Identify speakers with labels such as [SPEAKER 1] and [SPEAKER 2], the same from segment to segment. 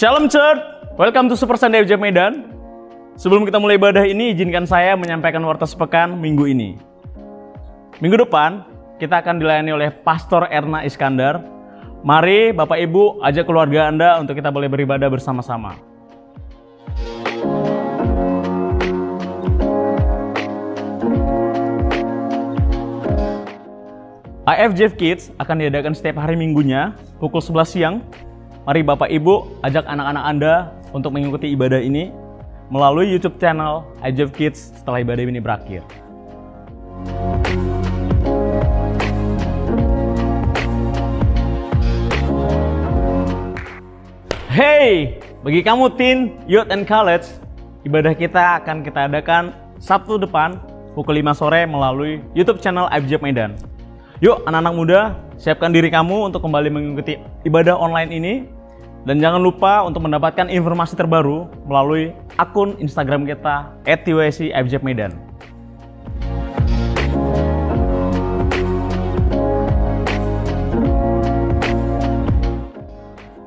[SPEAKER 1] Shalom Church, welcome to Super Sunday FJ Medan. Sebelum kita mulai ibadah ini, izinkan saya menyampaikan warta sepekan minggu ini. Minggu depan, kita akan dilayani oleh Pastor Erna Iskandar. Mari Bapak Ibu ajak keluarga Anda untuk kita boleh beribadah bersama-sama. IFJF Kids akan diadakan setiap hari minggunya pukul 11 siang. Mari Bapak Ibu ajak anak-anak Anda untuk mengikuti ibadah ini melalui YouTube channel IFJF Kids setelah ibadah ini berakhir. Hey, bagi kamu teen, youth and college, ibadah kita akan kita adakan Sabtu depan pukul 5 sore melalui YouTube channel IFJF Medan. Yuk anak-anak muda, siapkan diri kamu untuk kembali mengikuti ibadah online ini. Dan jangan lupa untuk mendapatkan informasi terbaru melalui akun Instagram kita @tycifjmedan.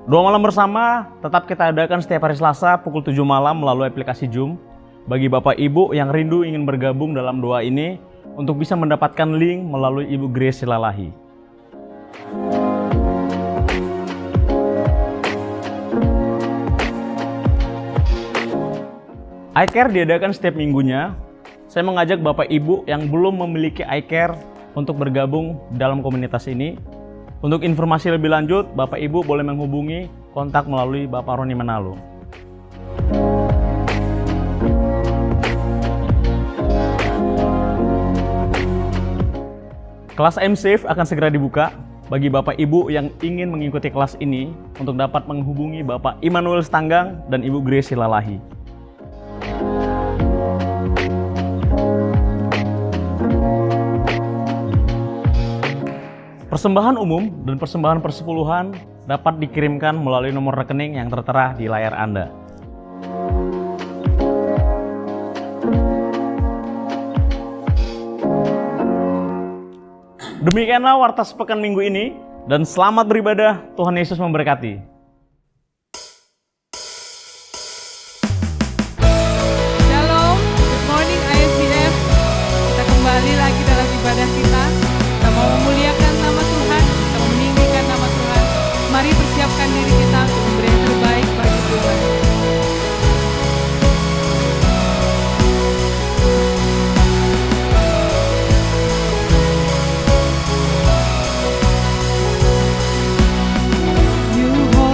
[SPEAKER 1] Doa malam bersama tetap kita adakan setiap hari Selasa pukul 7 malam melalui aplikasi Zoom. Bagi Bapak Ibu yang rindu ingin bergabung dalam doa ini, untuk bisa mendapatkan link melalui Ibu Grace Silalahi. iCare diadakan setiap minggunya. Saya mengajak Bapak Ibu yang belum memiliki iCare untuk bergabung dalam komunitas ini. Untuk informasi lebih lanjut, Bapak Ibu boleh menghubungi kontak melalui Bapak Roni Manalo. Kelas MSafe akan segera dibuka. Bagi Bapak Ibu yang ingin mengikuti kelas ini untuk dapat menghubungi Bapak Immanuel Stanggang dan Ibu Grace Silalahi. Persembahan umum dan persembahan persepuluhan dapat dikirimkan melalui nomor rekening yang tertera di layar Anda. Demikianlah warta sepekan minggu ini, dan selamat beribadah. Tuhan Yesus memberkati.
[SPEAKER 2] Shalom, good morning IFJF. Kita kembali lagi dalam ibadah kita. Kita mau memuliakan nama Tuhan, kita mau meninggikan nama Tuhan. Mari persiapkan diri kita untuk memberi yang terbaik bagi Tuhan. You hold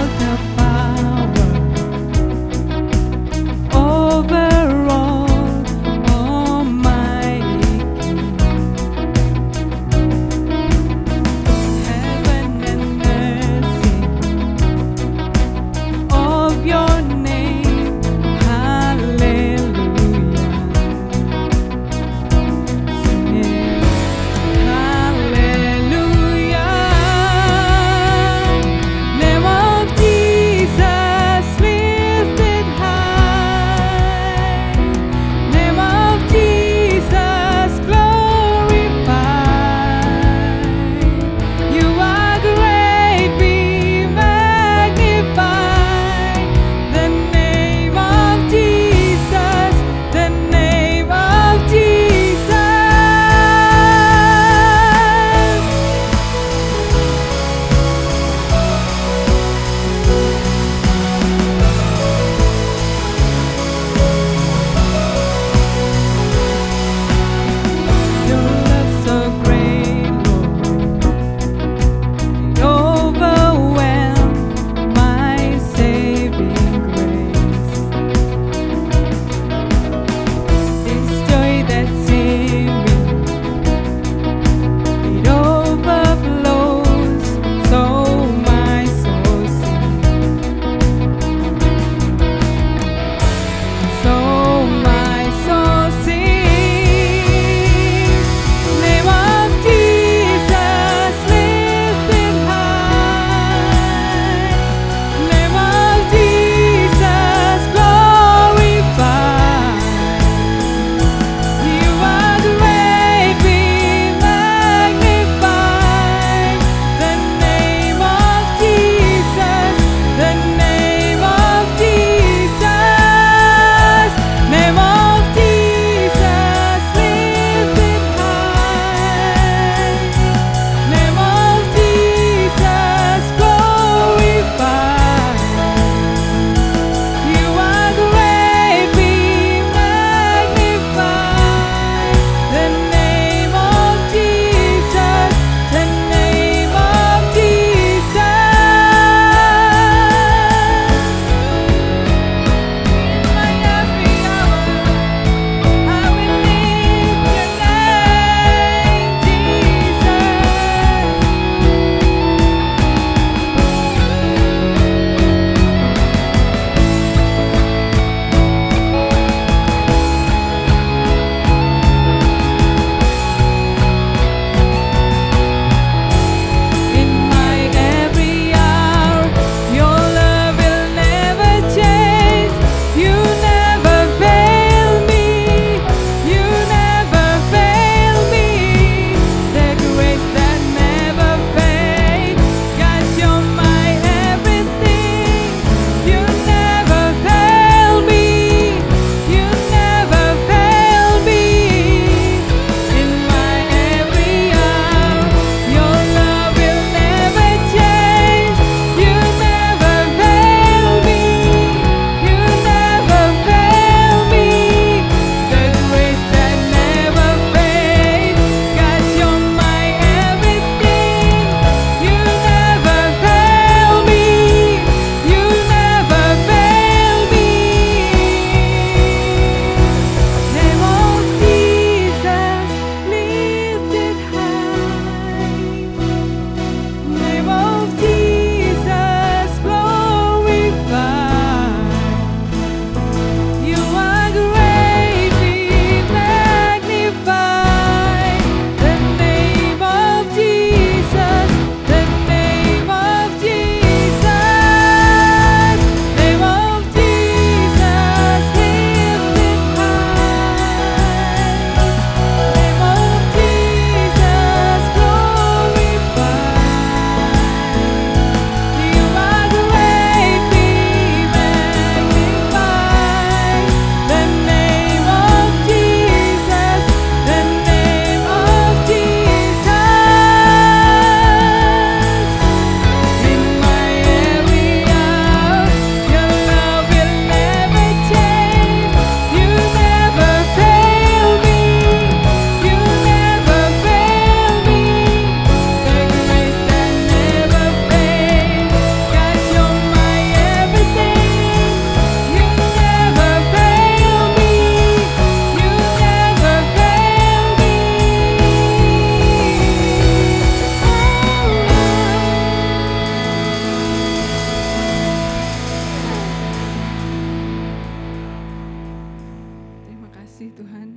[SPEAKER 2] kasih Tuhan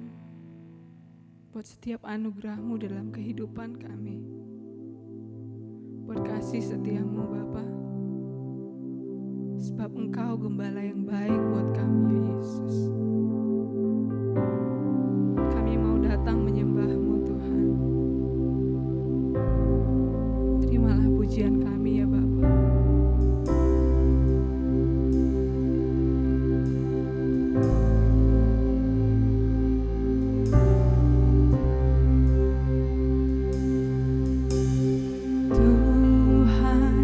[SPEAKER 2] buat setiap anugerah-Mu dalam kehidupan kami. Buat kasih setiamu Bapa. Sebab Engkau gembala yang baik buat kami ya Yesus. Kami mau datang menyembah-Mu Tuhan. Terimalah pujian kami ya Bapa. Tuhan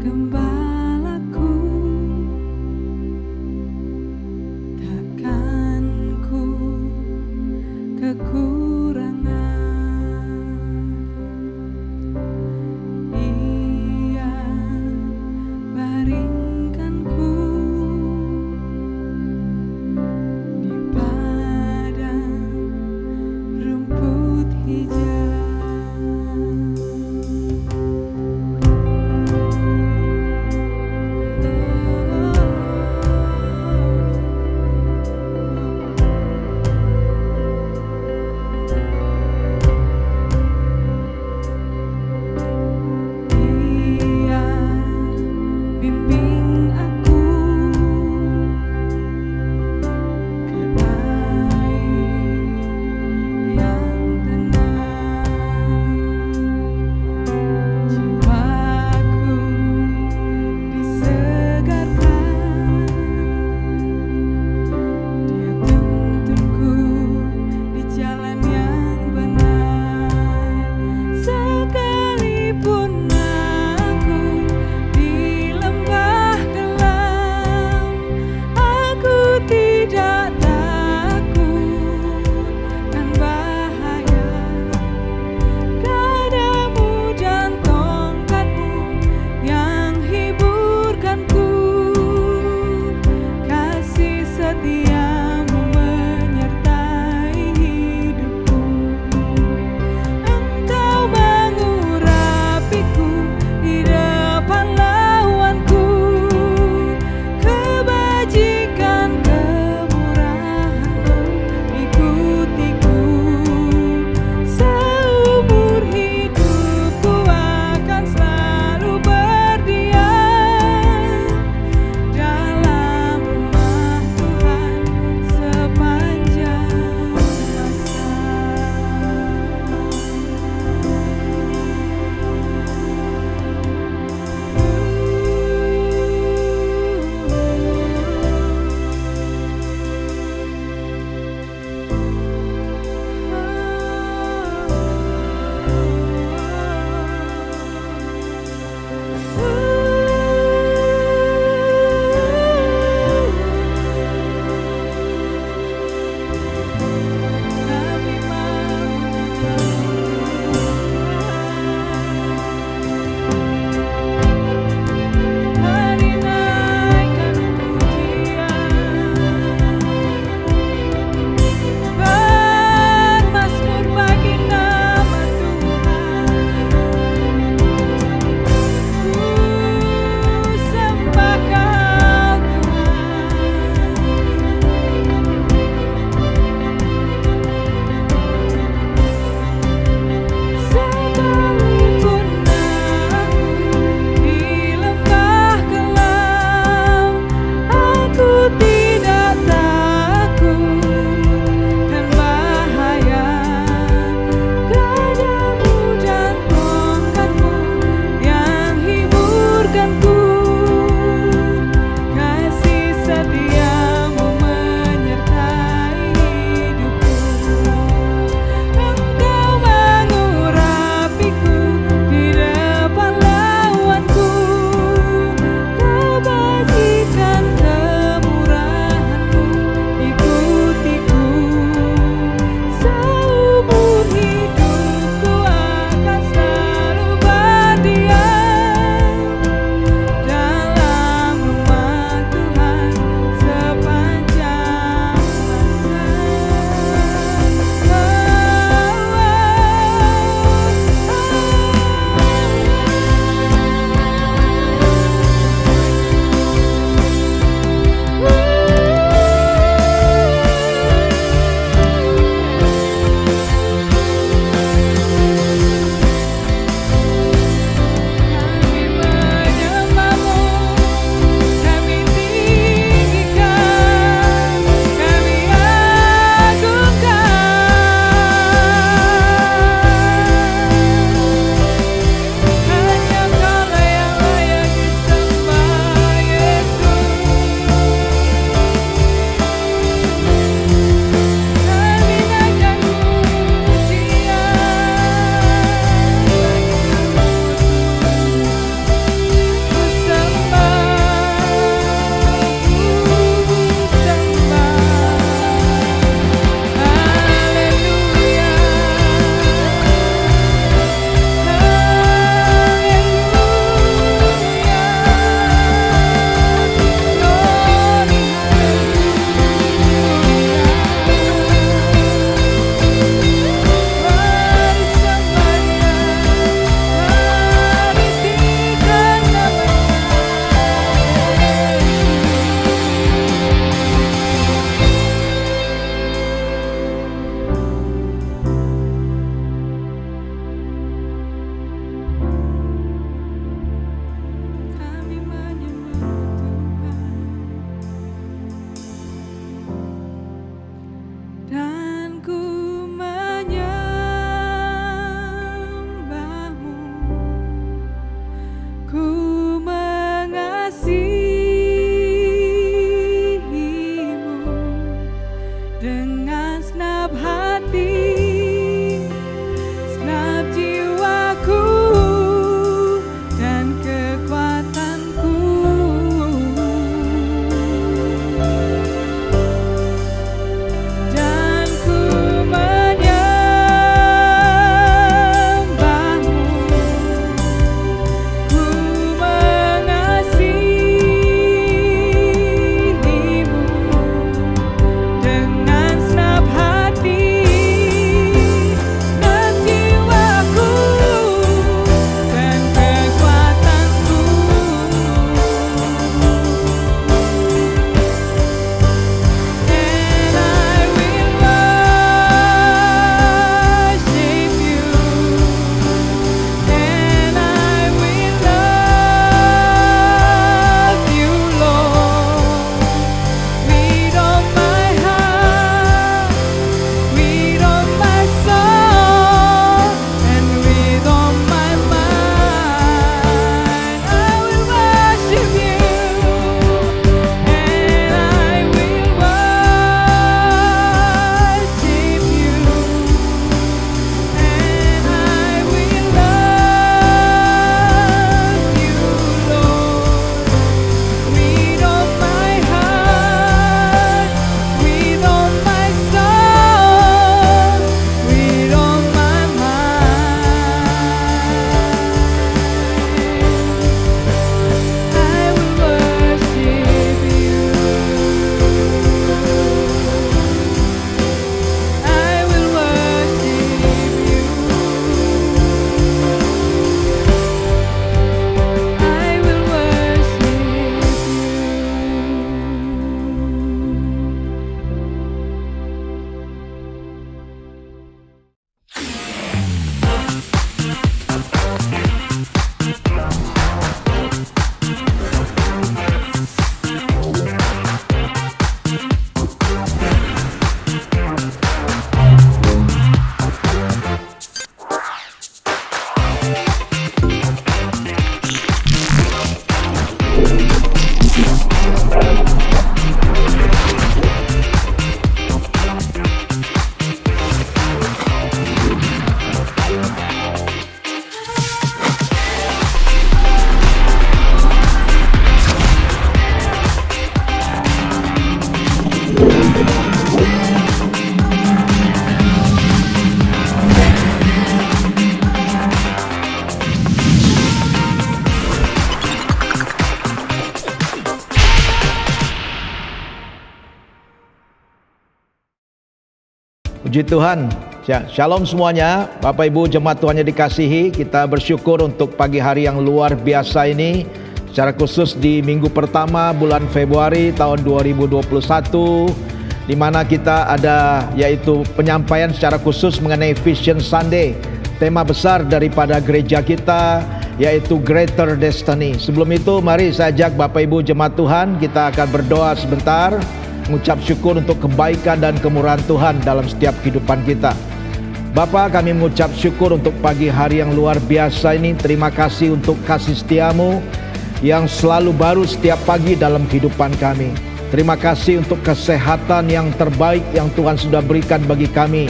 [SPEAKER 2] gembalaku,
[SPEAKER 3] Puji Tuhan. Shalom semuanya, Bapak Ibu jemaat Tuhan yang dikasihi. Kita bersyukur untuk pagi hari yang luar biasa ini, secara khusus di minggu pertama bulan Februari tahun 2021, di mana kita ada yaitu penyampaian secara khusus mengenai Vision Sunday. Tema besar daripada gereja kita yaitu Greater Destiny. Sebelum itu mari saya ajak Bapak Ibu jemaat Tuhan, kita akan berdoa sebentar, mengucap syukur untuk kebaikan dan kemurahan Tuhan dalam setiap kehidupan kita. Bapa, kami mengucap syukur untuk pagi hari yang luar biasa ini. Terima kasih untuk kasih setiamu yang selalu baru setiap pagi dalam kehidupan kami. Terima kasih untuk kesehatan yang terbaik yang Tuhan sudah berikan bagi kami.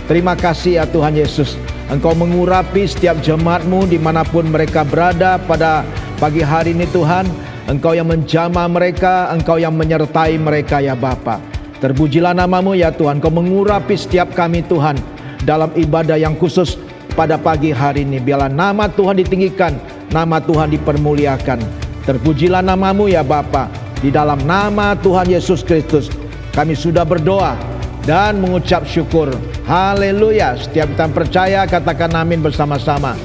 [SPEAKER 3] Terima kasih ya Tuhan Yesus, Engkau mengurapi setiap jemaat-Mu dimanapun mereka berada pada pagi hari ini Tuhan. Engkau yang menjamah mereka, Engkau yang menyertai mereka ya Bapa. Terpujilah nama-Mu ya Tuhan. Engkau mengurapi setiap kami Tuhan dalam ibadah yang khusus pada pagi hari ini. Biarlah nama Tuhan ditinggikan, nama Tuhan dipermuliakan. Terpujilah nama-Mu ya Bapa. Di dalam nama Tuhan Yesus Kristus kami sudah berdoa dan mengucap syukur. Haleluya. Setiap kita percaya katakan amin bersama-sama.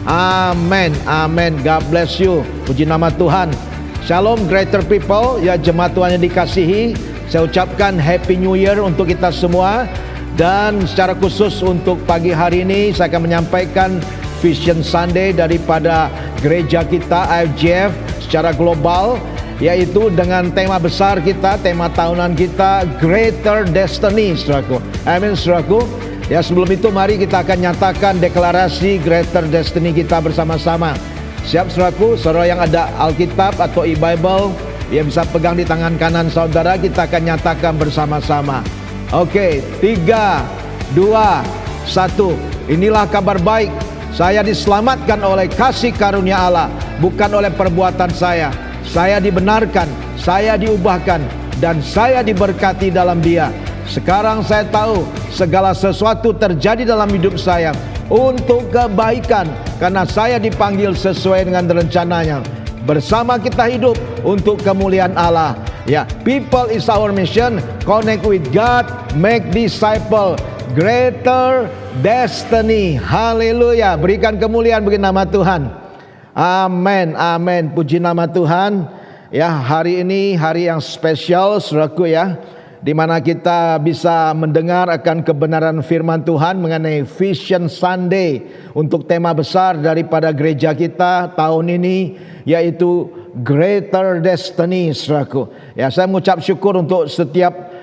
[SPEAKER 3] Amin, amin. God bless you. Puji nama Tuhan. Shalom Greater People, ya jemaat Tuhan yang dikasihi. Saya ucapkan Happy New Year untuk kita semua. Dan secara khusus untuk pagi hari ini saya akan menyampaikan Vision Sunday daripada gereja kita IFJF secara global, yaitu dengan tema besar kita, tema tahunan kita Greater Destiny, saudaraku. Amin, saudaraku. Ya, sebelum itu mari kita akan nyatakan deklarasi Greater Destiny kita bersama-sama. Siap saudaraku, saudara yang ada Alkitab atau e-Bible yang bisa pegang di tangan kanan saudara, kita akan nyatakan bersama-sama. Oke, 3, 2, 1. Inilah kabar baik. Saya diselamatkan oleh kasih karunia Allah, bukan oleh perbuatan saya. Saya dibenarkan, saya diubahkan, dan saya diberkati dalam Dia. Sekarang saya tahu segala sesuatu terjadi dalam hidup saya untuk kebaikan, karena saya dipanggil sesuai dengan rencananya. Bersama kita hidup untuk kemuliaan Allah. Ya, people is our mission. Connect with God, make disciple, greater destiny. Haleluya. Berikan kemuliaan bagi nama Tuhan. Amin, amin. Puji nama Tuhan. Ya, hari ini hari yang spesial, saudaraku ya, di mana kita bisa mendengar akan kebenaran firman Tuhan mengenai Vision Sunday untuk tema besar daripada gereja kita tahun ini, yaitu Greater Destiny, saudaraku. Ya, saya mengucap syukur untuk setiap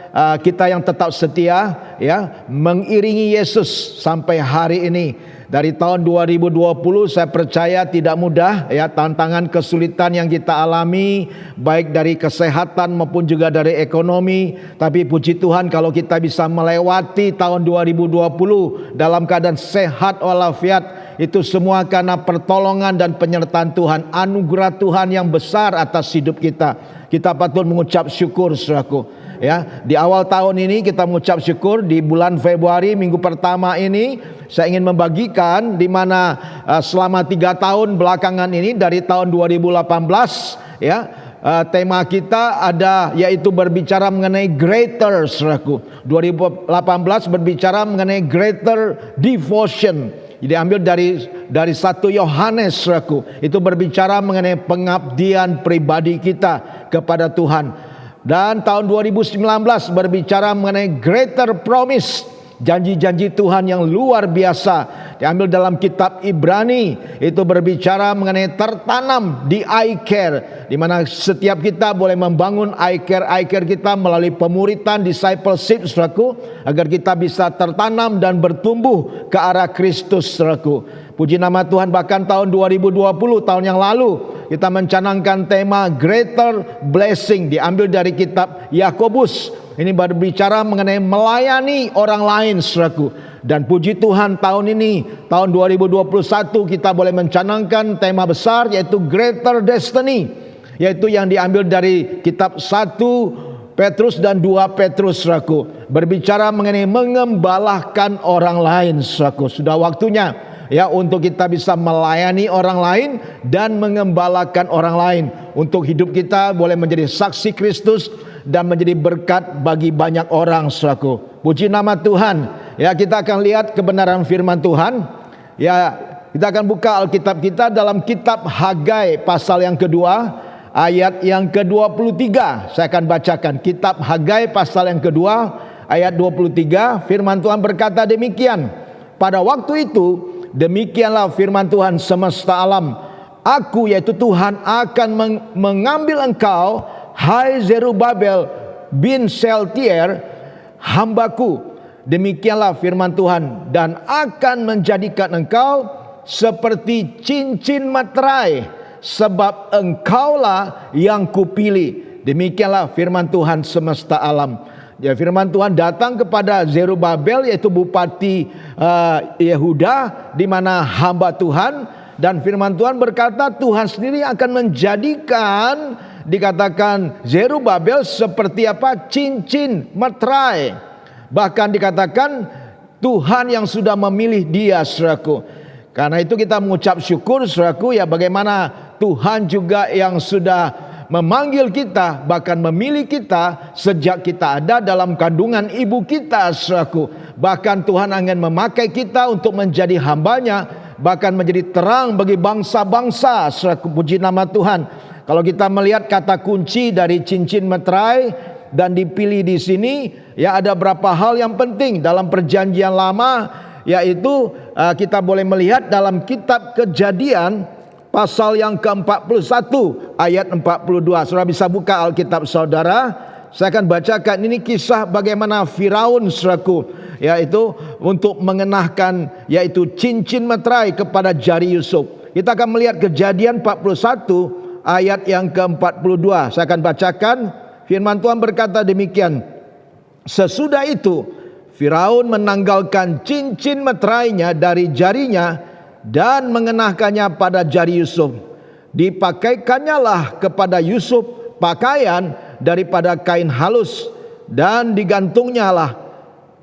[SPEAKER 3] kita yang tetap setia ya mengiringi Yesus sampai hari ini. Dari tahun 2020 saya percaya tidak mudah ya, tantangan kesulitan yang kita alami baik dari kesehatan maupun juga dari ekonomi. Tapi puji Tuhan kalau kita bisa melewati tahun 2020 dalam keadaan sehat walafiat, itu semua karena pertolongan dan penyertaan Tuhan, anugerah Tuhan yang besar atas hidup kita. Kita patut mengucap syukur, saudaraku. Ya, di awal tahun ini kita mengucap syukur. Di bulan Februari minggu pertama ini saya ingin membagikan di mana selama 3 tahun belakangan ini dari tahun 2018 ya, tema kita ada yaitu berbicara mengenai greater, saudaraku. 2018 berbicara mengenai greater devotion. Diambil dari 1 Yohanes, saudaraku. Itu berbicara mengenai pengabdian pribadi kita kepada Tuhan. Dan tahun 2019 berbicara mengenai greater promise, janji-janji Tuhan yang luar biasa. Diambil dalam kitab Ibrani, itu berbicara mengenai tertanam di iCare, di mana setiap kita boleh membangun iCare kita melalui pemuritan discipleship, saudaraku, agar kita bisa tertanam dan bertumbuh ke arah Kristus, saudaraku. Puji nama Tuhan. Bahkan tahun 2020, tahun yang lalu, kita mencanangkan tema Greater Blessing, diambil dari kitab Yakobus. Ini berbicara mengenai melayani orang lain, saudaraku. Dan puji Tuhan tahun ini, tahun 2021, kita boleh mencanangkan tema besar yaitu Greater Destiny, yaitu yang diambil dari kitab 1 Petrus dan 2 Petrus, saudaraku, berbicara mengenai mengembalakan orang lain, saudaraku. Sudah waktunya ya untuk kita bisa melayani orang lain dan mengembalakan orang lain, untuk hidup kita boleh menjadi saksi Kristus dan menjadi berkat bagi banyak orang, saudaraku. Puji nama Tuhan. Ya, kita akan lihat kebenaran firman Tuhan. Ya, kita akan buka Alkitab kita dalam kitab Hagai pasal yang kedua, ayat yang ke-23. Saya akan bacakan kitab Hagai pasal yang kedua, ayat 23. Firman Tuhan berkata demikian. Pada waktu itu, demikianlah firman Tuhan semesta alam. Aku, yaitu Tuhan, akan mengambil engkau, hai Zerubabel bin Shealtiel, hambaku. Demikianlah firman Tuhan, dan akan menjadikan engkau seperti cincin materai, sebab engkaulah yang kupilih. Demikianlah firman Tuhan semesta alam. Ya, firman Tuhan datang kepada Zerubabel, yaitu bupati Yehuda, di mana hamba Tuhan. Dan firman Tuhan berkata Tuhan sendiri akan menjadikan, dikatakan Zerubabel seperti apa? Cincin materai. Bahkan dikatakan Tuhan yang sudah memilih dia, saudaraku. Karena itu kita mengucap syukur, saudaraku, ya, bagaimana Tuhan juga yang sudah memanggil kita, bahkan memilih kita sejak kita ada dalam kandungan ibu kita, saudaraku. Bahkan Tuhan ingin memakai kita untuk menjadi hambanya, bahkan menjadi terang bagi bangsa-bangsa, saudaraku. Puji nama Tuhan. Kalau kita melihat kata kunci dari cincin materai dan dipilih di sini, ya, ada beberapa hal yang penting dalam perjanjian lama, yaitu kita boleh melihat dalam kitab Kejadian pasal yang ke-41 ayat 42. Saudara bisa buka Alkitab saudara. Saya akan bacakan ini kisah bagaimana Firaun, saudaraku, yaitu untuk mengenahkan yaitu cincin materai kepada jari Yusuf. Kita akan melihat Kejadian 41 ayat yang ke-42. Saya akan bacakan. Firman Tuhan berkata demikian. Sesudah itu Firaun menanggalkan cincin materainya dari jarinya dan mengenahkannya pada jari Yusuf. Dipakaikannya lah kepada Yusuf pakaian daripada kain halus, dan digantungnya lah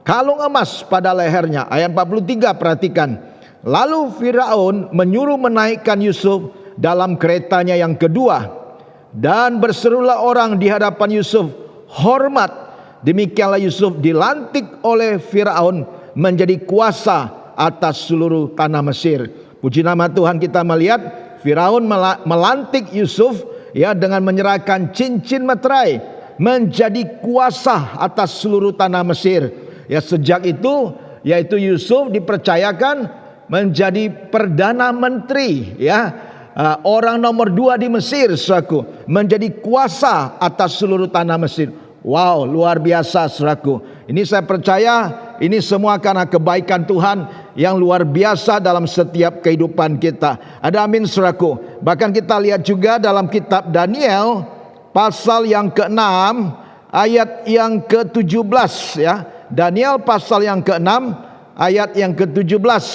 [SPEAKER 3] kalung emas pada lehernya. Ayat 43, perhatikan. Lalu Firaun menyuruh menaikkan Yusuf dalam keretanya yang kedua, dan berserulah orang di hadapan Yusuf, hormat. Demikianlah Yusuf dilantik oleh Firaun menjadi kuasa atas seluruh tanah Mesir. Puji nama Tuhan, kita melihat Firaun melantik Yusuf, ya, dengan menyerahkan cincin materai menjadi kuasa atas seluruh tanah Mesir. Ya, sejak itu yaitu Yusuf dipercayakan menjadi perdana menteri, ya, orang nomor 2 di Mesir, saudaraku, menjadi kuasa atas seluruh tanah Mesir. Wow, luar biasa, saudaraku. Ini saya percaya ini semua karena kebaikan Tuhan yang luar biasa dalam setiap kehidupan kita. Ada amin, saudaraku. Bahkan kita lihat juga dalam kitab Daniel pasal yang ke-6 ayat yang ke-17, ya. Daniel pasal yang ke-6 ayat yang ke-17.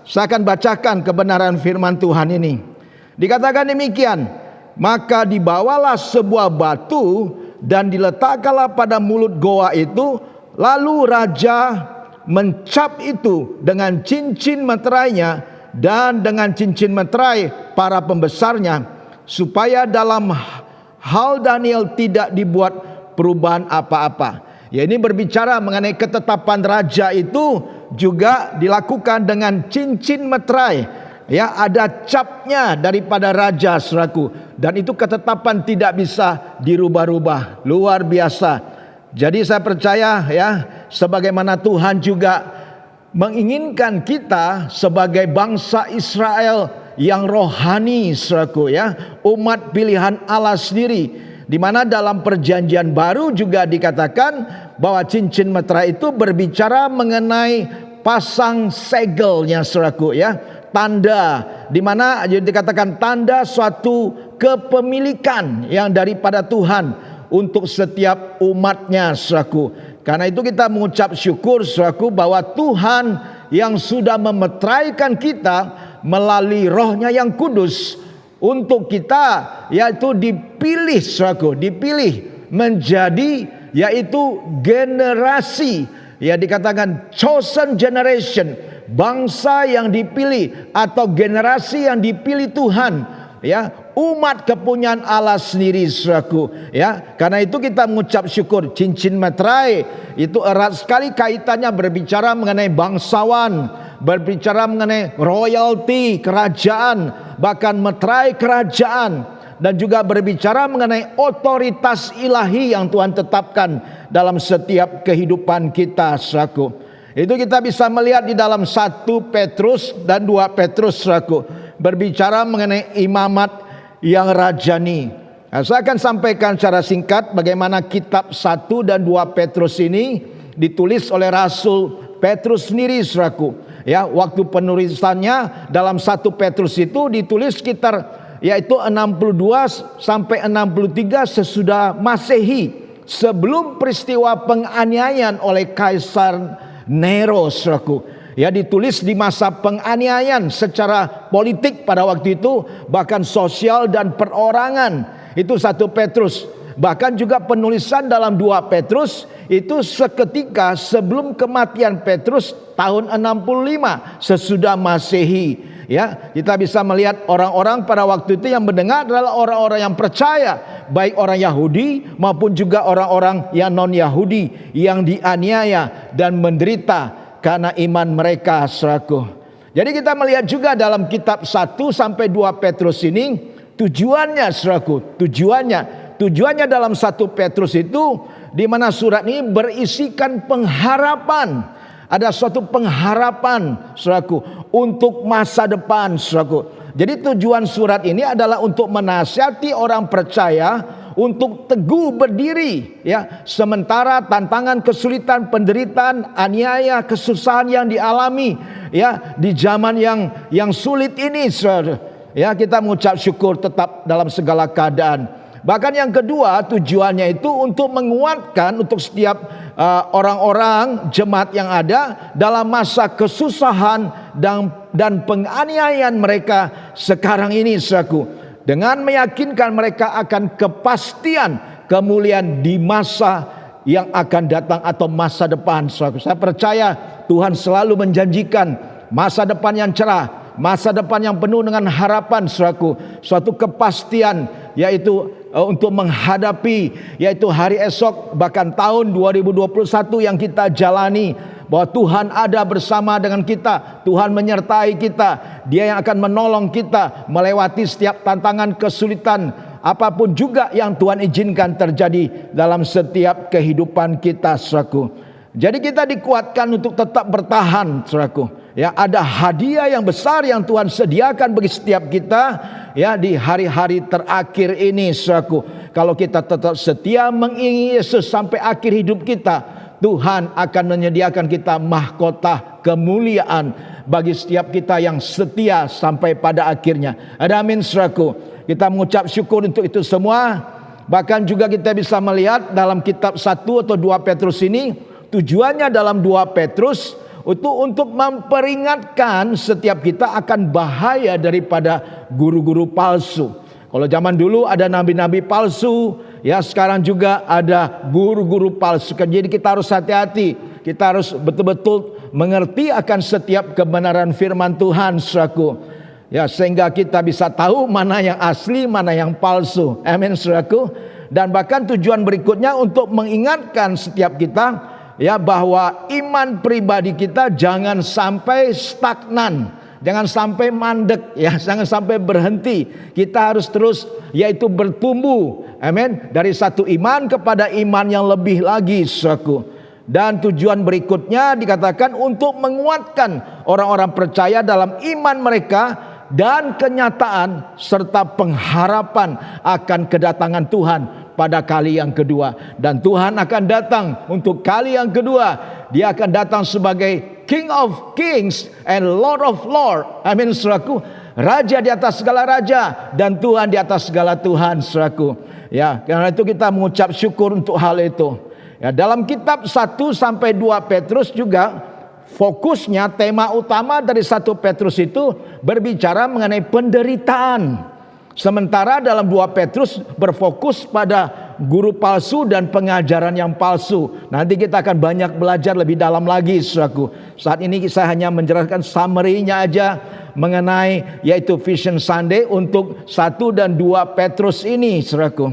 [SPEAKER 3] Saya akan bacakan kebenaran firman Tuhan ini. Dikatakan demikian, maka dibawalah sebuah batu dan diletakkanlah pada mulut goa itu, lalu raja mencap itu dengan cincin materainya dan dengan cincin materai para pembesarnya, supaya dalam hal Daniel tidak dibuat perubahan apa-apa. Ya, ini berbicara mengenai ketetapan raja itu juga dilakukan dengan cincin materai. Ya, ada capnya daripada raja, saudaraku, dan itu ketetapan tidak bisa dirubah-rubah. Luar biasa. Jadi saya percaya, ya, sebagaimana Tuhan juga menginginkan kita sebagai bangsa Israel yang rohani, saudaraku, ya, umat pilihan Allah sendiri, di mana dalam perjanjian baru juga dikatakan bahwa cincin materai itu berbicara mengenai pasang segelnya, saudaraku, ya, tanda, di mana dikatakan tanda suatu kepemilikan yang daripada Tuhan untuk setiap umatnya, saudaraku. Karena itu kita mengucap syukur, saudaraku, bahwa Tuhan yang sudah memeteraikan kita melalui Roh-Nya yang kudus untuk kita, yaitu dipilih, saudaraku, dipilih menjadi yaitu generasi, ya dikatakan chosen generation, bangsa yang dipilih atau generasi yang dipilih Tuhan, ya, umat kepunyaan Allah sendiri, saudaraku, ya. Karena itu kita mengucap syukur. Cincin meterai itu erat sekali kaitannya berbicara mengenai bangsawan, berbicara mengenai royalty, kerajaan, bahkan meterai kerajaan, dan juga berbicara mengenai otoritas ilahi yang Tuhan tetapkan dalam setiap kehidupan kita, saudaraku. Itu kita bisa melihat di dalam 1 Petrus dan 2 Petrus, saudaraku, berbicara mengenai imamat yang rajani. Nah, saya akan sampaikan secara singkat bagaimana kitab 1 dan 2 Petrus ini ditulis oleh Rasul Petrus sendiri, saudaraku. Ya, waktu penulisannya dalam 1 Petrus itu ditulis sekitar yaitu 62 sampai 63 sesudah Masehi, sebelum peristiwa penganiayaan oleh Kaisar Nero, saudaraku. Ya, ditulis di masa penganiayaan secara politik pada waktu itu, bahkan sosial dan perorangan. Itu 1 Petrus. Bahkan juga penulisan dalam 2 Petrus itu seketika sebelum kematian Petrus tahun 65 sesudah Masehi. Ya, kita bisa melihat orang-orang pada waktu itu yang mendengar adalah orang-orang yang percaya, baik orang Yahudi maupun juga orang-orang yang non-Yahudi yang dianiaya dan menderita karena iman mereka, saudaraku. Jadi kita melihat juga dalam kitab 1 sampai 2 Petrus ini tujuannya, saudaraku, tujuannya dalam 1 Petrus itu di mana surat ini berisikan pengharapan. Ada suatu pengharapan, saudaraku, untuk masa depan, saudaraku. Jadi tujuan surat ini adalah untuk menasihati orang percaya untuk teguh berdiri, ya, sementara tantangan, kesulitan, penderitaan, aniaya, kesusahan yang dialami, ya, di zaman yang sulit ini, saudara. Ya, kita mengucap syukur tetap dalam segala keadaan. Bahkan yang kedua, tujuannya itu untuk menguatkan untuk setiap orang-orang jemaat yang ada dalam masa kesusahan dan penganiayaan mereka sekarang ini, saudaraku, dengan meyakinkan mereka akan kepastian kemuliaan di masa yang akan datang atau masa depan, saudaraku. Saya percaya Tuhan selalu menjanjikan masa depan yang cerah, masa depan yang penuh dengan harapan, saudaraku, suatu kepastian, yaitu untuk menghadapi yaitu hari esok, bahkan tahun 2021 yang kita jalani, bahwa Tuhan ada bersama dengan kita, Tuhan menyertai kita, Dia yang akan menolong kita melewati setiap tantangan, kesulitan, apapun juga yang Tuhan izinkan terjadi dalam setiap kehidupan kita, saudaraku. Jadi kita dikuatkan untuk tetap bertahan, saudaraku. Ya, ada hadiah yang besar yang Tuhan sediakan bagi setiap kita, ya, di hari-hari terakhir ini, saudaraku. Kalau kita tetap setia mengingini Yesus sampai akhir hidup kita, Tuhan akan menyediakan kita mahkota kemuliaan bagi setiap kita yang setia sampai pada akhirnya. Ada amin, saudaraku. Kita mengucap syukur untuk itu semua. Bahkan juga kita bisa melihat dalam kitab 1 atau 2 Petrus ini, tujuannya dalam 2 Petrus itu untuk memperingatkan setiap kita akan bahaya daripada guru-guru palsu. Kalau zaman dulu ada nabi-nabi palsu, ya, sekarang juga ada guru-guru palsu. Jadi kita harus hati-hati. Kita harus betul-betul mengerti akan setiap kebenaran firman Tuhan, saudaraku. Ya, sehingga kita bisa tahu mana yang asli, mana yang palsu. Amin, saudaraku. Dan bahkan tujuan berikutnya untuk mengingatkan setiap kita, ya, bahwa iman pribadi kita jangan sampai stagnan, jangan sampai mandek, ya, jangan sampai berhenti. Kita harus terus yaitu bertumbuh, amin, dari satu iman kepada iman yang lebih lagi, saudaraku. Dan tujuan berikutnya dikatakan untuk menguatkan orang-orang percaya dalam iman mereka dan kenyataan serta pengharapan akan kedatangan Tuhan pada kali yang kedua. Dan Tuhan akan datang untuk kali yang kedua. Dia akan datang sebagai King of Kings and Lord of Lords. Amin, saudaraku. Raja di atas segala raja dan Tuhan di atas segala Tuhan, saudaraku. Ya, karena itu kita mengucap syukur untuk hal itu. Ya, dalam kitab 1 sampai 2 Petrus juga fokusnya, tema utama dari 1 Petrus itu berbicara mengenai penderitaan. Sementara dalam 2 Petrus berfokus pada guru palsu dan pengajaran yang palsu. Nanti kita akan banyak belajar lebih dalam lagi, saudaraku. Saat ini saya hanya menjelaskan summary-nya aja mengenai yaitu Vision Sunday untuk 1 dan 2 Petrus ini, saudaraku.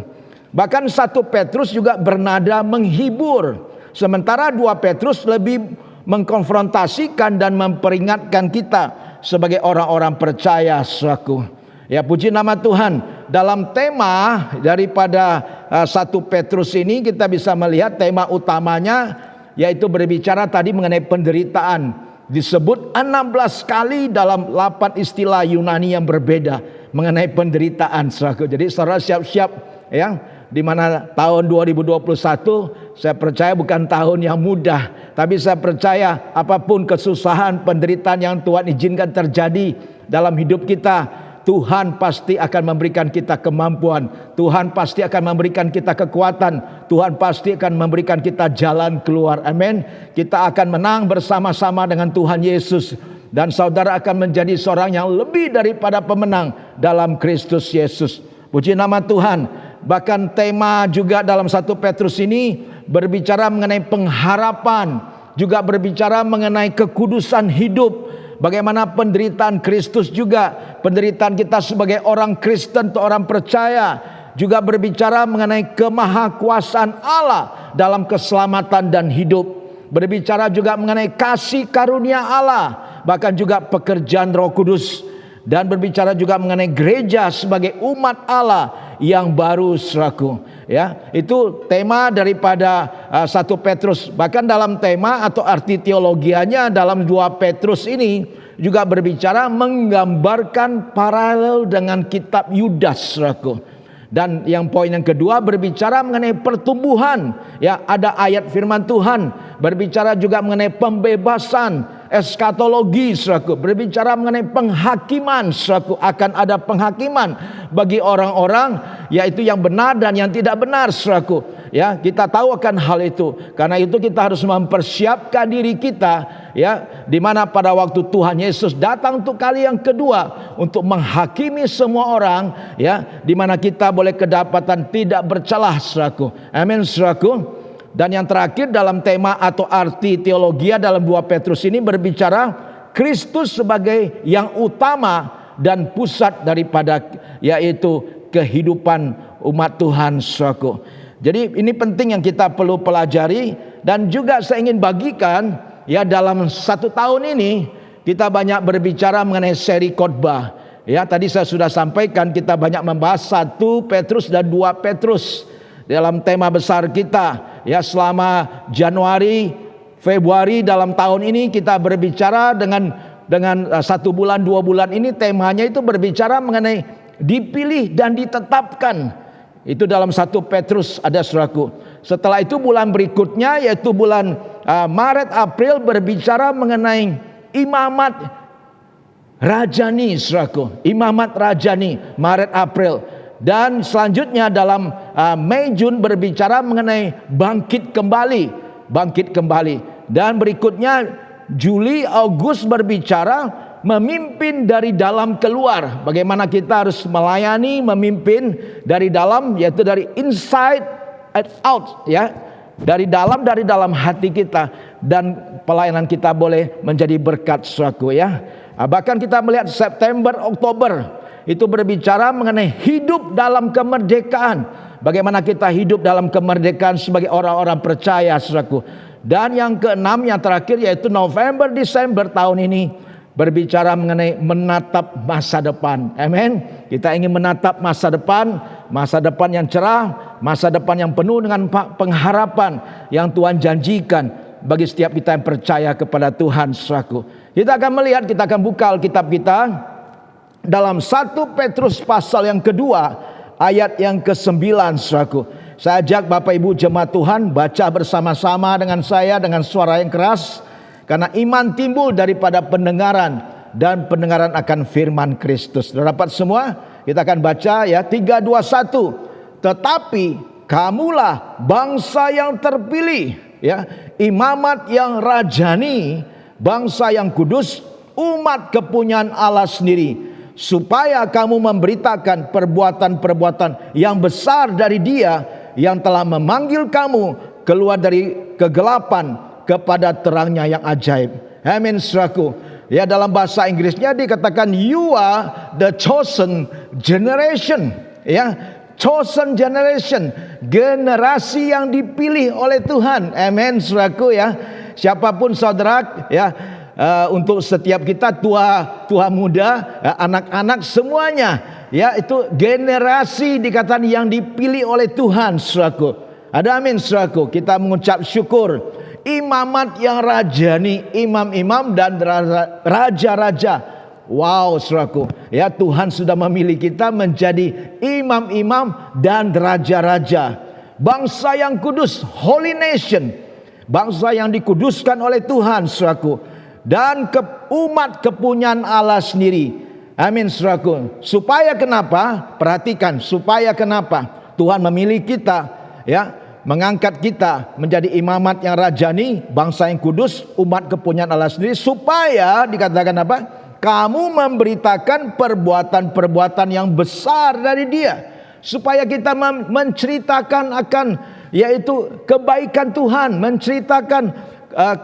[SPEAKER 3] Bahkan 1 Petrus juga bernada menghibur, sementara 2 Petrus lebih mengkonfrontasikan dan memperingatkan kita sebagai orang-orang percaya, saudaraku. Ya, puji nama Tuhan. Dalam tema daripada 1 Petrus ini kita bisa melihat tema utamanya yaitu berbicara tadi mengenai penderitaan. Disebut 16 kali dalam 8 istilah Yunani yang berbeda mengenai penderitaan, saudaraku. Jadi saudara siap-siap ya, di mana tahun 2021 saya percaya bukan tahun yang mudah, tapi saya percaya apapun kesusahan, penderitaan yang Tuhan izinkan terjadi dalam hidup kita, Tuhan pasti akan memberikan kita kemampuan, Tuhan pasti akan memberikan kita kekuatan, Tuhan pasti akan memberikan kita jalan keluar. Amin. Kita akan menang bersama-sama dengan Tuhan Yesus, dan saudara akan menjadi seorang yang lebih daripada pemenang dalam Kristus Yesus. Puji nama Tuhan. Bahkan tema juga dalam 1 Petrus ini berbicara mengenai pengharapan, juga berbicara mengenai kekudusan hidup. Bagaimana penderitaan Kristus juga, penderitaan kita sebagai orang Kristen atau orang percaya, juga berbicara mengenai kemahakuasaan Allah dalam keselamatan dan hidup. Berbicara juga mengenai kasih karunia Allah, bahkan juga pekerjaan Roh Kudus, dan berbicara juga mengenai gereja sebagai umat Allah yang baru, saudaraku. Ya, itu tema daripada 1 Petrus. Bahkan dalam tema atau arti teologianya dalam 2 Petrus ini juga berbicara menggambarkan paralel dengan kitab Yudas, saudaraku. Dan yang poin yang kedua berbicara mengenai pertumbuhan. Ya, ada ayat firman Tuhan berbicara juga mengenai pembebasan, eskatologi, saudaraku. Berbicara mengenai penghakiman, saudaraku. Akan ada penghakiman bagi orang-orang yaitu yang benar dan yang tidak benar, saudaraku. Ya, kita tahu akan hal itu. Karena itu kita harus mempersiapkan diri kita, ya, di mana pada waktu Tuhan Yesus datang untuk kali yang kedua untuk menghakimi semua orang, ya, di mana kita boleh kedapatan tidak bercelah, saudaraku. Amin, saudaraku. Dan yang terakhir dalam tema atau arti teologia dalam 2 Petrus ini berbicara Kristus sebagai yang utama dan pusat daripada yaitu kehidupan umat Tuhan, saudaraku. Jadi ini penting yang kita perlu pelajari, dan juga saya ingin bagikan ya, dalam 1 tahun ini kita banyak berbicara mengenai seri khotbah. Ya, tadi saya sudah sampaikan kita banyak membahas 1 Petrus dan 2 Petrus dalam tema besar kita. Ya, selama Januari, Februari dalam tahun ini kita berbicara dengan 1 bulan 2 bulan ini temanya itu berbicara mengenai dipilih dan ditetapkan. Itu dalam 1 Petrus ada, saudaraku. Setelah itu bulan berikutnya yaitu bulan Maret April berbicara mengenai imamat rajani, saudaraku. Imamat rajani Maret April. Dan selanjutnya dalam Mei Jun berbicara mengenai bangkit kembali, bangkit kembali. Dan berikutnya Juli Agustus berbicara memimpin dari dalam keluar. Bagaimana kita harus melayani, memimpin dari dalam, yaitu dari inside and out, ya. Dari dalam hati kita, dan pelayanan kita boleh menjadi berkat, saudaraku, ya. Bahkan kita melihat September, Oktober itu berbicara mengenai hidup dalam kemerdekaan. Bagaimana kita hidup dalam kemerdekaan sebagai orang-orang percaya, saudaraku. Dan yang keenam, yang terakhir yaitu November, Desember tahun ini berbicara mengenai menatap masa depan. Amin. Kita ingin menatap masa depan yang cerah, masa depan yang penuh dengan pengharapan yang Tuhan janjikan bagi setiap kita yang percaya kepada Tuhan, saudaraku. Kita akan melihat, kita akan buka Alkitab kita dalam 1 Petrus pasal yang kedua ayat yang ke-9, saudaraku. Saya ajak Bapak Ibu jemaat Tuhan baca bersama-sama dengan saya dengan suara yang keras. Karena iman timbul daripada pendengaran, dan pendengaran akan firman Kristus. Sudah dapat semua? Kita akan baca ya, 3, 2, 1. Tetapi kamulah bangsa yang terpilih, ya, imamat yang rajani, bangsa yang kudus, umat kepunyaan Allah sendiri, supaya kamu memberitakan perbuatan-perbuatan yang besar dari Dia yang telah memanggil kamu keluar dari kegelapan kepada terangnya yang ajaib. Amin, saudaraku. Ya, dalam bahasa Inggrisnya dikatakan you are the chosen generation. Ya, chosen generation, generasi yang dipilih oleh Tuhan. Amin, saudaraku ya. Siapapun saudara ya, untuk setiap kita, tua muda, anak-anak semuanya, ya, itu generasi dikatakan yang dipilih oleh Tuhan, saudaraku. Ada amin, saudaraku. Kita mengucap syukur. Imamat yang rajani, imam-imam dan raja-raja. Wow, saudaraku. Ya, Tuhan sudah memilih kita menjadi imam-imam dan raja-raja. Bangsa yang kudus, holy nation. Bangsa yang dikuduskan oleh Tuhan, saudaraku. Dan umat kepunyaan Allah sendiri. Amin, saudaraku. Supaya kenapa? Perhatikan, supaya kenapa Tuhan memilih kita, ya, mengangkat kita menjadi imamat yang rajani, bangsa yang kudus, umat kepunyaan Allah sendiri, supaya dikatakan apa? Kamu memberitakan perbuatan-perbuatan yang besar dari Dia, supaya kita menceritakan akan, yaitu kebaikan Tuhan, menceritakan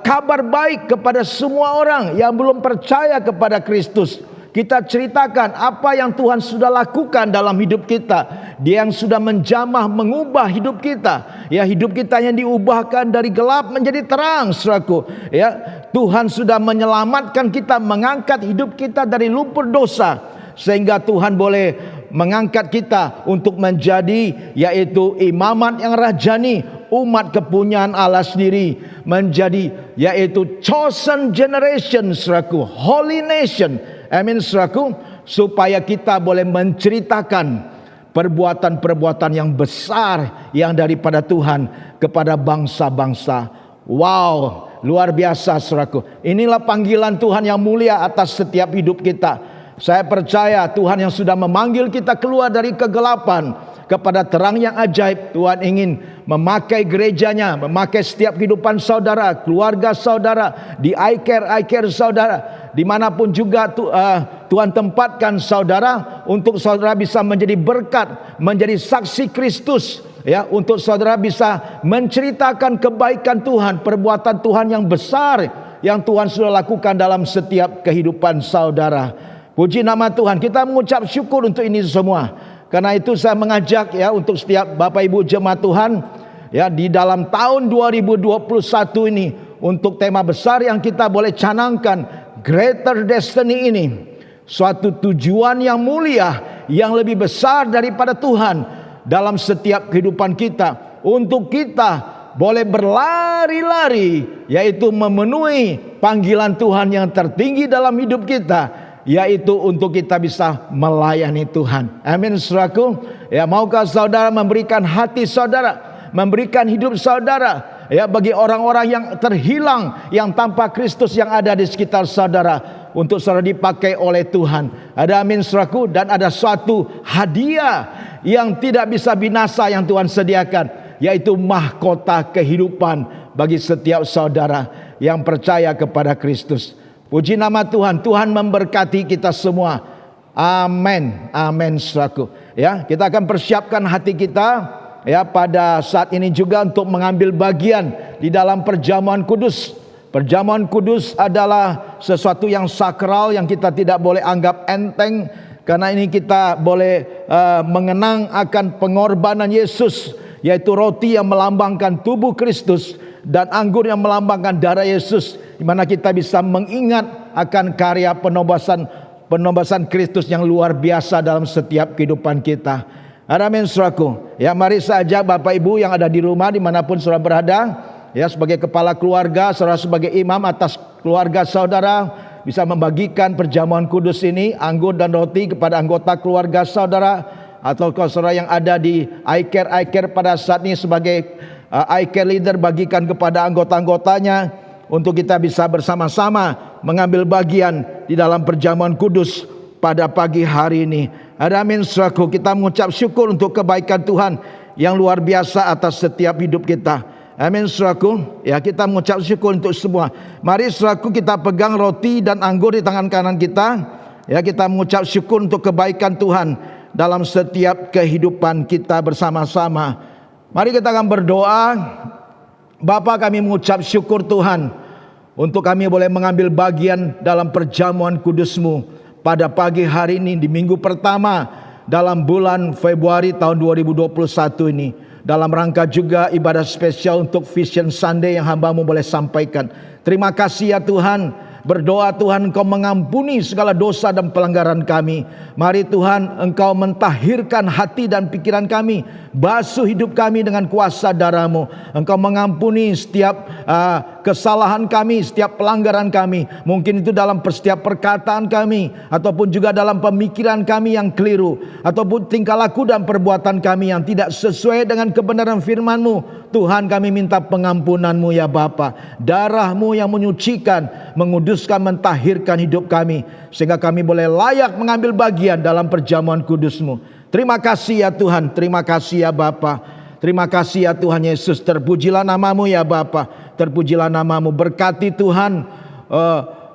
[SPEAKER 3] kabar baik kepada semua orang yang belum percaya kepada Kristus. Kita ceritakan apa yang Tuhan sudah lakukan dalam hidup kita. Dia yang sudah menjamah, mengubah hidup kita. Ya, hidup kita yang diubahkan dari gelap menjadi terang, saudaraku. Ya, Tuhan sudah menyelamatkan kita, mengangkat hidup kita dari lumpur dosa, sehingga Tuhan boleh mengangkat kita untuk menjadi, yaitu imamat yang rajani, umat kepunyaan Allah sendiri, menjadi, yaitu chosen generation, saudaraku, holy nation. Amin, saudaraku. Supaya kita boleh menceritakan perbuatan-perbuatan yang besar yang daripada Tuhan kepada bangsa-bangsa. Wow, luar biasa, saudaraku. Inilah panggilan Tuhan yang mulia atas setiap hidup kita. Saya percaya Tuhan yang sudah memanggil kita keluar dari kegelapan kepada terang yang ajaib. Tuhan ingin memakai gerejanya, memakai setiap kehidupan saudara, keluarga saudara, di iCare saudara, dimanapun juga Tuhan tempatkan saudara, untuk saudara bisa menjadi berkat, menjadi saksi Kristus, ya, untuk saudara bisa menceritakan kebaikan Tuhan, perbuatan Tuhan yang besar yang Tuhan sudah lakukan dalam setiap kehidupan saudara. Puji nama Tuhan. Kita mengucap syukur untuk ini semua. Karena itu saya mengajak, ya, untuk setiap Bapak Ibu jemaat Tuhan, ya, di dalam tahun 2021 ini, untuk tema besar yang kita boleh canangkan, Greater Destiny ini, suatu tujuan yang mulia, yang lebih besar daripada Tuhan dalam setiap kehidupan kita, untuk kita boleh berlari-lari, yaitu memenuhi panggilan Tuhan yang tertinggi dalam hidup kita, yaitu untuk kita bisa melayani Tuhan. Amin, saudaraku. Ya, maukah saudara memberikan hati saudara, memberikan hidup saudara, ya, bagi orang-orang yang terhilang, yang tanpa Kristus yang ada di sekitar saudara, untuk saudara dipakai oleh Tuhan. Ada amin, saudaraku. Dan ada suatu hadiah yang tidak bisa binasa yang Tuhan sediakan, yaitu mahkota kehidupan bagi setiap saudara yang percaya kepada Kristus. Puji nama Tuhan. Tuhan memberkati kita semua. Amin. Amin, saudaraku. Ya, kita akan persiapkan hati kita, ya, pada saat ini juga untuk mengambil bagian di dalam perjamuan kudus. Perjamuan kudus adalah sesuatu yang sakral yang kita tidak boleh anggap enteng, karena ini kita boleh mengenang akan pengorbanan Yesus, yaitu roti yang melambangkan tubuh Kristus dan anggur yang melambangkan darah Yesus, di mana kita bisa mengingat akan karya penobasan Kristus yang luar biasa dalam setiap kehidupan kita. Amin, saudaraku. Ya, mari saja Bapak Ibu yang ada di rumah, dimanapun saudara berada, ya, sebagai kepala keluarga, saudara sebagai imam atas keluarga saudara, bisa membagikan perjamuan kudus ini, anggur dan roti, kepada anggota keluarga saudara, atau saudara yang ada di iCare pada saat ini sebagai iCare leader, bagikan kepada anggota-anggotanya, untuk kita bisa bersama-sama mengambil bagian di dalam perjamuan kudus pada pagi hari ini. Amin, saudaraku. Kita mengucap syukur untuk kebaikan Tuhan yang luar biasa atas setiap hidup kita. Amin, saudaraku. Ya, kita mengucap syukur untuk semua. Mari, saudaraku, kita pegang roti dan anggur di tangan kanan kita. Ya, kita mengucap syukur untuk kebaikan Tuhan dalam setiap kehidupan kita bersama-sama. Mari kita akan berdoa. Bapa, kami mengucap syukur Tuhan untuk kami boleh mengambil bagian dalam perjamuan kudus-Mu pada pagi hari ini di minggu pertama dalam bulan Februari tahun 2021 ini. Dalam rangka juga ibadah spesial untuk Vision Sunday yang hamba-Mu boleh sampaikan. Terima kasih ya Tuhan. Berdoa Tuhan Engkau mengampuni segala dosa dan pelanggaran kami. Mari Tuhan Engkau mentahirkan hati dan pikiran kami. Basuh hidup kami dengan kuasa darah-Mu. Engkau mengampuni setiap kesalahan kami, setiap pelanggaran kami. Mungkin itu dalam setiap perkataan kami, ataupun juga dalam pemikiran kami yang keliru, ataupun tingkah laku dan perbuatan kami yang tidak sesuai dengan kebenaran firman-Mu. Tuhan, kami minta pengampunan-Mu ya Bapa. Darah-Mu yang menyucikan, menguduskan, mentahirkan hidup kami, sehingga kami boleh layak mengambil bagian dalam perjamuan kudus-Mu. Terima kasih ya Tuhan, terima kasih ya Bapa. Terima kasih ya Tuhan Yesus. Terpujilah nama-Mu ya Bapa. Terpujilah nama-Mu. Berkati Tuhan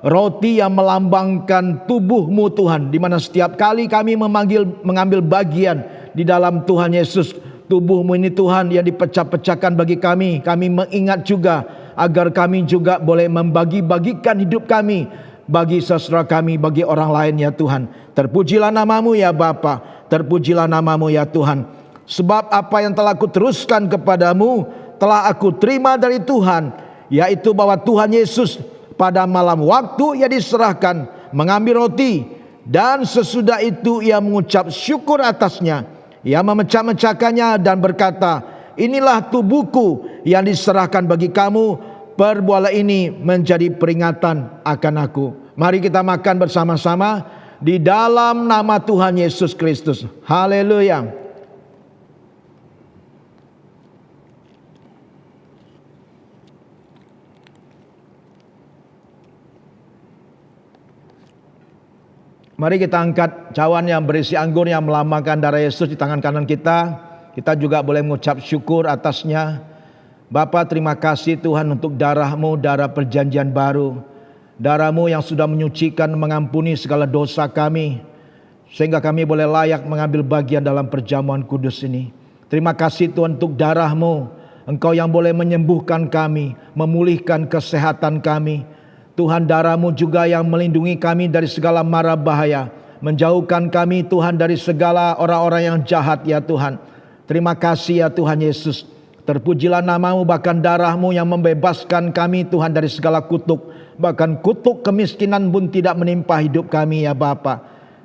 [SPEAKER 3] roti yang melambangkan tubuh-Mu Tuhan, di mana setiap kali kami mengambil bagian di dalam Tuhan Yesus, tubuh-Mu ini Tuhan yang dipecah-pecahkan bagi kami. Kami mengingat juga agar kami juga boleh membagi-bagikan hidup kami bagi saudara kami, bagi orang lain ya Tuhan. Terpujilah nama-Mu ya Bapa. Terpujilah nama-Mu ya Tuhan. Sebab apa yang telah aku teruskan kepadamu telah aku terima dari Tuhan, yaitu bahwa Tuhan Yesus pada malam waktu Ia diserahkan mengambil roti, dan sesudah itu Ia mengucap syukur atasnya. Ia memecah-mecahkannya dan berkata, inilah tubuhku yang diserahkan bagi kamu, perbuatlah ini menjadi peringatan akan aku. Mari kita makan bersama-sama di dalam nama Tuhan Yesus Kristus. Haleluya. Mari kita angkat cawan yang berisi anggur yang melambangkan darah Yesus di tangan kanan kita. Kita juga boleh mengucap syukur atasnya. Bapa, terima kasih Tuhan untuk darah-Mu, darah perjanjian baru. Darah-Mu yang sudah menyucikan, mengampuni segala dosa kami, sehingga kami boleh layak mengambil bagian dalam perjamuan kudus ini. Terima kasih Tuhan untuk darah-Mu. Engkau yang boleh menyembuhkan kami, memulihkan kesehatan kami. Tuhan, darah-Mu juga yang melindungi kami dari segala mara bahaya, menjauhkan kami Tuhan dari segala orang-orang yang jahat ya Tuhan. Terima kasih ya Tuhan Yesus. Terpujilah nama-Mu, bahkan darah-Mu yang membebaskan kami Tuhan dari segala kutuk. Bahkan kutuk kemiskinan pun tidak menimpa hidup kami ya Bapa.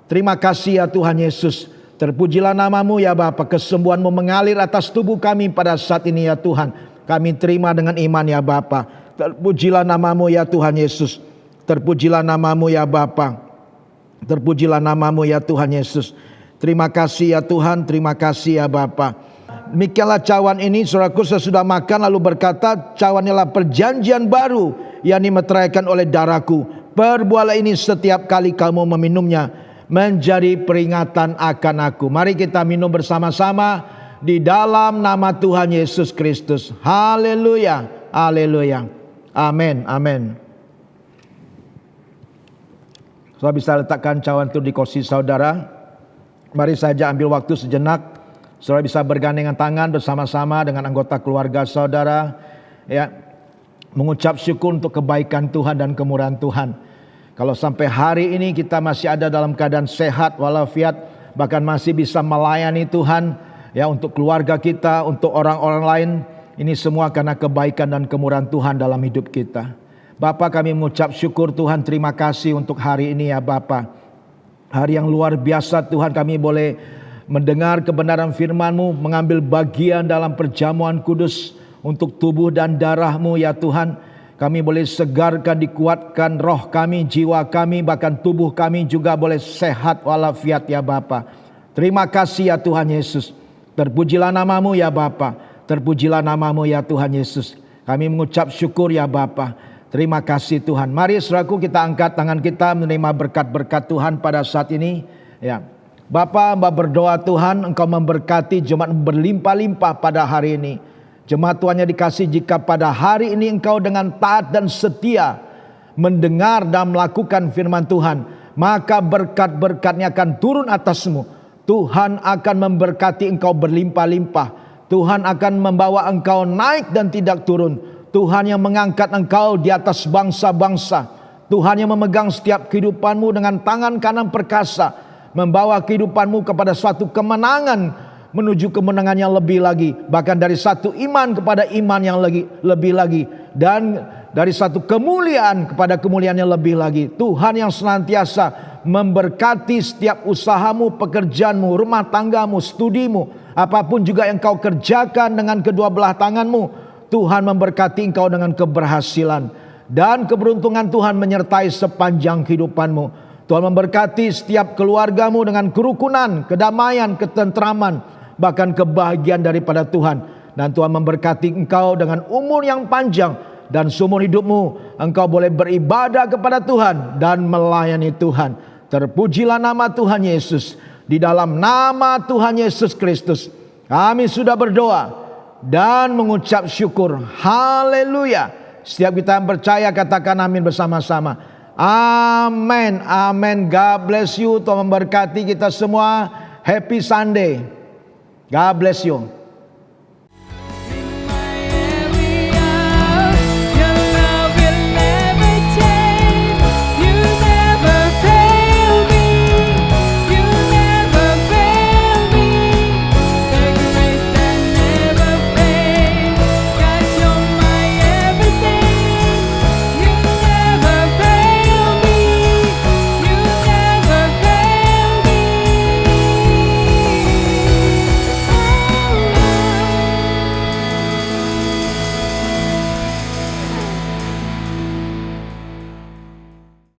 [SPEAKER 3] Terima kasih ya Tuhan Yesus. Terpujilah nama-Mu ya Bapa. Kesembuhan-Mu mengalir atas tubuh kami pada saat ini ya Tuhan. Kami terima dengan iman ya Bapa. Terpujilah nama-Mu ya Tuhan Yesus. Terpujilah nama-Mu ya Bapa. Terpujilah nama-Mu ya Tuhan Yesus. Terima kasih ya Tuhan. Terima kasih ya Bapa. Demikianlah cawan ini, saudaraku, sesudah makan lalu berkata, cawan inilah perjanjian baru yang dimeteraikan oleh darahku. Perbuatlah ini setiap kali kamu meminumnya menjadi peringatan akan aku. Mari kita minum bersama-sama di dalam nama Tuhan Yesus Kristus. Haleluya, haleluya, amin, amin. Saudara bisa letakkan cawan itu di kursi saudara. Mari saja ambil waktu sejenak. Saudara bisa bergandengan tangan bersama-sama dengan anggota keluarga saudara, ya, mengucap syukur untuk kebaikan Tuhan dan kemurahan Tuhan. Kalau sampai hari ini kita masih ada dalam keadaan sehat walafiat, bahkan masih bisa melayani Tuhan, ya, untuk keluarga kita, untuk orang-orang lain, ini semua karena kebaikan dan kemurahan Tuhan dalam hidup kita. Bapa, kami mengucap syukur Tuhan, terima kasih untuk hari ini ya Bapa. Hari yang luar biasa Tuhan, kami boleh mendengar kebenaran firman-Mu, mengambil bagian dalam perjamuan kudus untuk tubuh dan darah-Mu ya Tuhan. Kami boleh segarkan, dikuatkan roh kami, jiwa kami, bahkan tubuh kami juga boleh sehat walafiat ya Bapa. Terima kasih ya Tuhan Yesus. Terpujilah nama-Mu ya Bapa. Terpujilah nama-Mu ya Tuhan Yesus. Kami mengucap syukur ya Bapa. Terima kasih Tuhan. Mari saudaraku, kita angkat tangan kita menerima berkat-berkat Tuhan pada saat ini ya. Bapa, hamba berdoa Tuhan, Engkau memberkati jemaat berlimpah-limpah pada hari ini. Jemaat Tuhan yang dikasih, jika pada hari ini Engkau dengan taat dan setia mendengar dan melakukan firman Tuhan, maka berkat-berkat-Nya akan turun atasmu. Tuhan akan memberkati engkau berlimpah-limpah. Tuhan akan membawa engkau naik dan tidak turun. Tuhan yang mengangkat engkau di atas bangsa-bangsa. Tuhan yang memegang setiap kehidupanmu dengan tangan kanan perkasa, membawa kehidupanmu kepada suatu kemenangan, menuju kemenangan yang lebih lagi, bahkan dari satu iman kepada iman yang lebih lagi, dan dari satu kemuliaan kepada kemuliaan yang lebih lagi. Tuhan yang senantiasa memberkati setiap usahamu, pekerjaanmu, rumah tanggamu, studimu, apapun juga yang kau kerjakan dengan kedua belah tanganmu. Tuhan memberkati engkau dengan keberhasilan dan keberuntungan. Tuhan menyertai sepanjang kehidupanmu. Tuhan memberkati setiap keluargamu dengan kerukunan, kedamaian, ketentraman, bahkan kebahagiaan daripada Tuhan. Dan Tuhan memberkati engkau dengan umur yang panjang, dan seumur hidupmu engkau boleh beribadah kepada Tuhan dan melayani Tuhan. Terpujilah nama Tuhan Yesus. Di dalam nama Tuhan Yesus Kristus kami sudah berdoa dan mengucap syukur. Haleluya. Setiap kita yang percaya katakan amin bersama-sama. Amin. Amin. God bless you. Tuhan memberkati kita semua. Happy Sunday. God bless you.